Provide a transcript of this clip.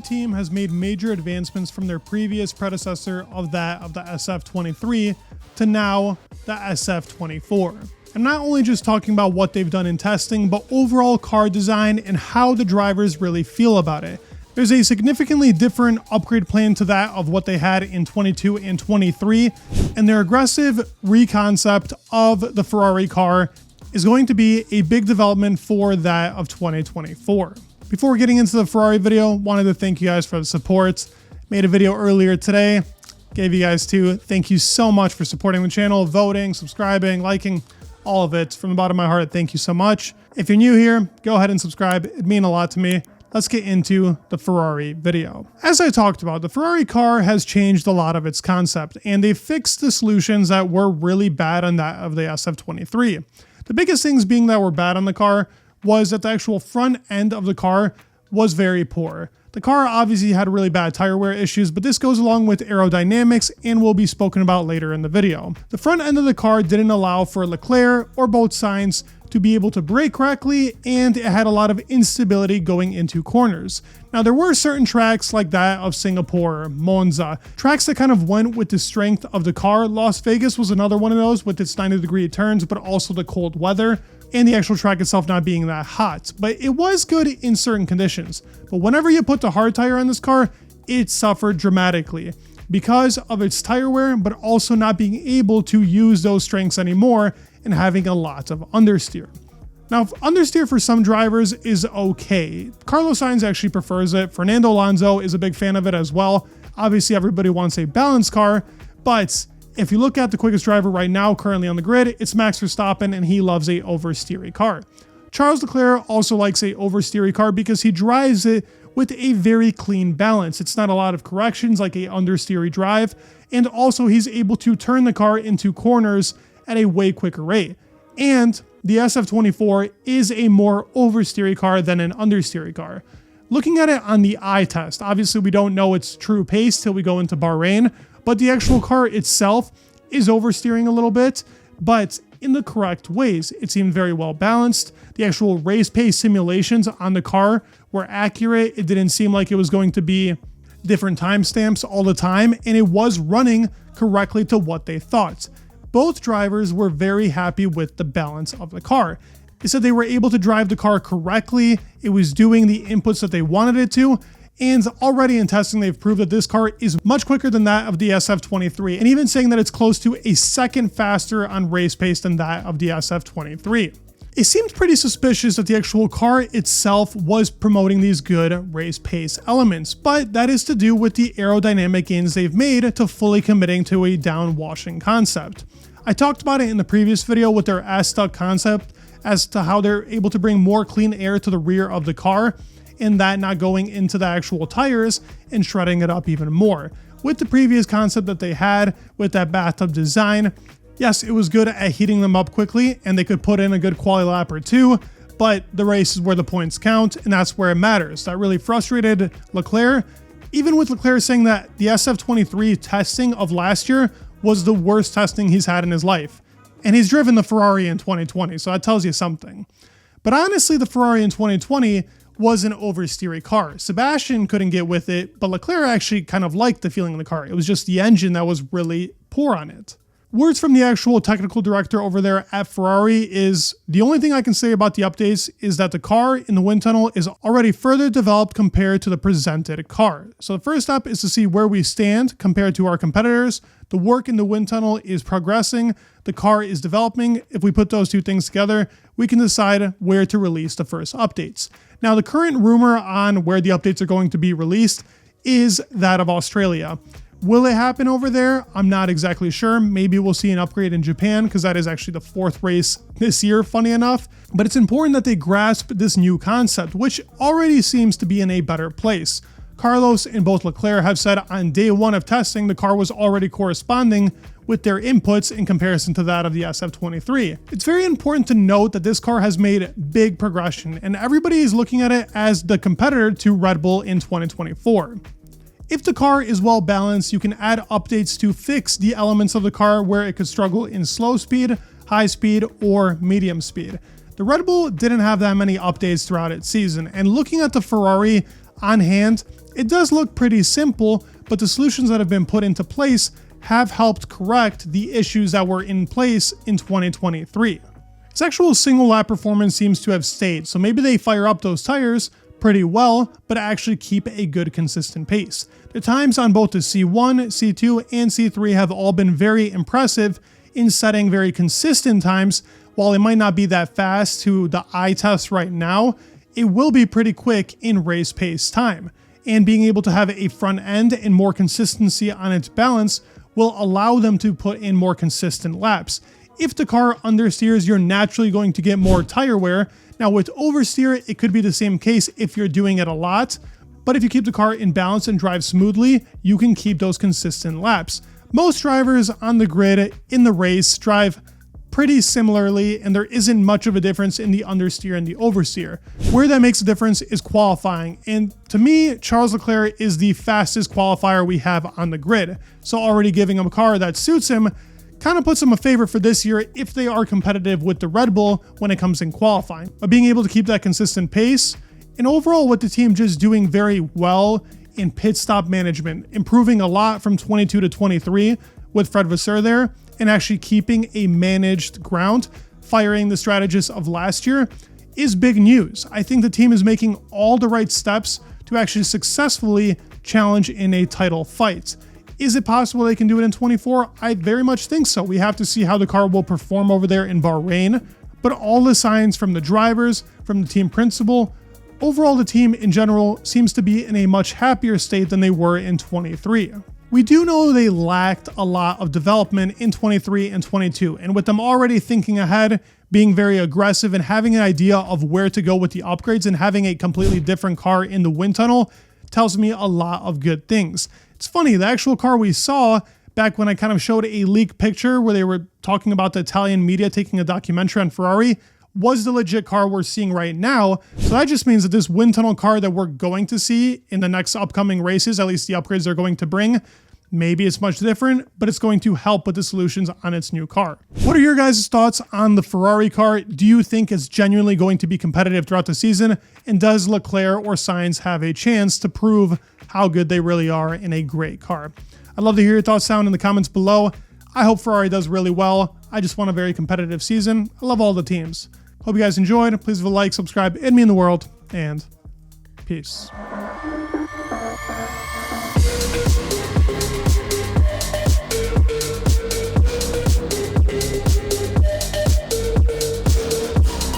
team has made major advancements from their previous predecessor of that of the SF23 to now the SF24. I'm not only just talking about what they've done in testing, but overall car design and how the drivers really feel about it. There's a significantly different upgrade plan to that of what they had in 22 and 23, and their aggressive reconcept of the Ferrari car is going to be a big development for that of 2024. Before getting into the Ferrari video, wanted to thank you guys for the support. Made a video earlier today, gave you guys two. Thank you so much for supporting the channel, voting, subscribing, liking, all of it. From the bottom of my heart, thank you so much. If you're new here, go ahead and subscribe. It'd mean a lot to me. Let's get into the Ferrari video. As I talked about, the Ferrari car has changed a lot of its concept, and they fixed the solutions that were really bad on that of the SF23. The biggest things being that were bad on the car was that the actual front end of the car was very poor. The car obviously had really bad tire wear issues, but this goes along with aerodynamics and will be spoken about later in the video. The front end of the car didn't allow for Leclerc or both Sainz to be able to brake correctly, and it had a lot of instability going into corners. Now, there were certain tracks like that of Singapore, Monza, tracks that kind of went with the strength of the car. Las Vegas was another one of those with its 90-degree turns, but also the cold weather and the actual track itself not being that hot. But it was good in certain conditions. But whenever you put the hard tire on this car, it suffered dramatically because of its tire wear, but also not being able to use those strengths anymore and having a lot of understeer. Now, understeer for some drivers is okay. Carlos Sainz actually prefers it. Fernando Alonso is a big fan of it as well. Obviously, everybody wants a balanced car, but if you look at the quickest driver right now currently on the grid, it's Max Verstappen, and he loves a oversteery car. Charles Leclerc also likes a oversteery car because he drives it with a very clean balance. It's not a lot of corrections like a understeery drive, and also he's able to turn the car into corners at a way quicker rate. And the SF24 is a more oversteery car than an understeery car. Looking at it on the eye test, obviously we don't know its true pace till we go into Bahrain, but the actual car itself is oversteering a little bit, but in the correct ways. It seemed very well balanced. The actual race pace simulations on the car were accurate. It didn't seem like it was going to be different timestamps all the time, and it was running correctly to what they thought. Both drivers were very happy with the balance of the car. They said they were able to drive the car correctly. It was doing the inputs that they wanted it to. And already in testing, they've proved that this car is much quicker than that of the SF23, and even saying that it's close to a second faster on race pace than that of the SF23. It seemed pretty suspicious that the actual car itself was promoting these good race pace elements, but that is to do with the aerodynamic gains they've made to fully committing to a downwashing concept. I talked about it in the previous video with their S-Stuck concept as to how they're able to bring more clean air to the rear of the car, and that not going into the actual tires and shredding it up even more. With the previous concept that they had with that bathtub design, yes, it was good at heating them up quickly and they could put in a good quality lap or two, but the race is where the points count, and that's where it matters. That really frustrated Leclerc, even with Leclerc saying that the SF23 testing of last year was the worst testing he's had in his life. And he's driven the Ferrari in 2020, so that tells you something. But honestly, the Ferrari in 2020 was an oversteery car. Sebastian couldn't get with it, but Leclerc actually kind of liked the feeling of the car. It was just the engine that was really poor on it. Words from the actual technical director over there at Ferrari is, the only thing I can say about the updates is that the car in the wind tunnel is already further developed compared to the presented car. So the first step is to see where we stand compared to our competitors. The work in the wind tunnel is progressing. The car is developing. If we put those two things together, we can decide where to release the first updates. Now, the current rumor on where the updates are going to be released is that of Australia. Will it happen over there? I'm not exactly sure. Maybe we'll see an upgrade in Japan because that is actually the fourth race this year, funny enough. But it's important that they grasp this new concept, which already seems to be in a better place. Carlos and both Leclerc have said on day one of testing, the car was already corresponding with their inputs in comparison to that of the SF23. It's very important to note that this car has made big progression, and everybody is looking at it as the competitor to Red Bull in 2024. If the car is well balanced, you can add updates to fix the elements of the car where it could struggle in slow speed, high speed, or medium speed. The Red Bull didn't have that many updates throughout its season, and looking at the Ferrari, on hand, it does look pretty simple, but the solutions that have been put into place have helped correct the issues that were in place in 2023. Its actual single lap performance seems to have stayed, so maybe they fire up those tires pretty well, but actually keep a good consistent pace. The times on both the C1, C2, and C3 have all been very impressive in setting very consistent times. While it might not be that fast to the eye test right now, it will be pretty quick in race pace time. And being able to have a front end and more consistency on its balance will allow them to put in more consistent laps. If the car understeers, you're naturally going to get more tire wear. Now with oversteer, it could be the same case if you're doing it a lot, but if you keep the car in balance and drive smoothly, you can keep those consistent laps. Most drivers on the grid in the race drive pretty similarly, and there isn't much of a difference in the understeer and the oversteer. Where that makes a difference is qualifying, and to me, Charles Leclerc is the fastest qualifier we have on the grid, so already giving him a car that suits him kind of puts them a favor for this year if they are competitive with the Red Bull when it comes in qualifying. But being able to keep that consistent pace, and overall with the team just doing very well in pit stop management, improving a lot from 22 to 23 with Fred Vasseur there, and actually keeping a managed ground, firing the strategists of last year, is big news. I think the team is making all the right steps to actually successfully challenge in a title fight. Is it possible they can do it in 24? I very much think so. We have to see how the car will perform over there in Bahrain, but all the signs from the drivers, from the team principal, overall the team in general seems to be in a much happier state than they were in 23. We do know they lacked a lot of development in 23 and 22, and with them already thinking ahead, being very aggressive and having an idea of where to go with the upgrades and having a completely different car in the wind tunnel tells me a lot of good things. It's funny, the actual car we saw back when I kind of showed a leaked picture where they were talking about the Italian media taking a documentary on Ferrari was the legit car we're seeing right now. So that just means that this wind tunnel car that we're going to see in the next upcoming races, at least the upgrades they're going to bring, maybe it's much different, but it's going to help with the solutions on its new car. What are your guys' thoughts on the Ferrari car? Do you think it's genuinely going to be competitive throughout the season? And does Leclerc or Sainz have a chance to prove how good they really are in a great car? I'd love to hear your thoughts down in the comments below. I hope Ferrari does really well. I just want a very competitive season. I love all the teams. Hope you guys enjoyed. Please leave a like, subscribe, and me in the world, and peace.